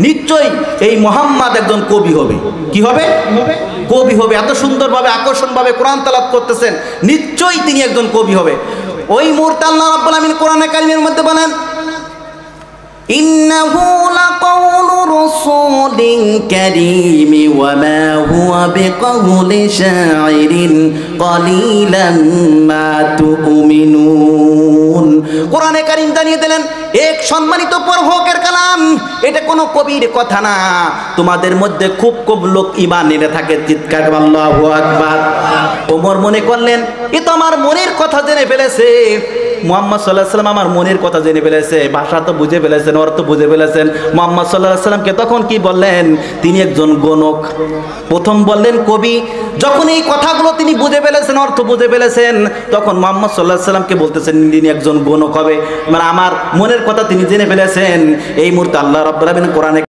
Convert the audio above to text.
নিশ্চয়ই এই মুহাম্মদ একজন কবি হবে। কি হবে? কবি হবে। এত সুন্দরভাবে আকর্ষণভাবে কোরআন তেলাওয়াত করতেছেন, নিশ্চয়ই তিনি একজন কবি হবে। ওই মুহূর্তে আল্লাহ রাব্বুল আমিন কোরআনে কারীমের মধ্যে বলেন, ইন্নাহু লাকাউলু রাসূলিন কারীম ওয়া মা হুয়া বিকাউলি শাইরিন কালিলাম মা তুমিনুন। কোরআনে কারীম জানিয়ে দিলেন এক সম্মানিত প্রভকের কালাম, এটা কোনো কবির কথা না। তোমাদের মধ্যে খুব খুব লোক ঈমান এনে থাকে, চিৎকার করে আল্লাহু আকবার। ওমর মনে করলেন এ তো আমার মনের কথা জেনে ফেলেছে, মুহাম্মদ সাল্লাল্লাহু আলাইহি সাল্লাম আমার মনের কথা জেনে ফেলেছে, ভাষা তো বুঝে ফেলেছেন, অর্থ বুঝে ফেলেছেন। মুহাম্মদ সাল্লাল্লাহু আলাইহি সাল্লামকে তখন কি বললেন? তিনি একজন গণক। প্রথম বললেন কবি। যখন এই কথাগুলো তিনি বুঝে ফেলেছেন, অর্থ বুঝে ফেলেছেন, তখন মুহাম্মদ সাল্লাল্লাহু আলাইহি সাল্লামকে বলতেছেন তিনি একজন গণক হবে, মানে আমার মনের কথা তিনি জেনে ফেলেছেন। এই মুহূর্তে আল্লাহ রাব্বুল আলামিন কোরআনে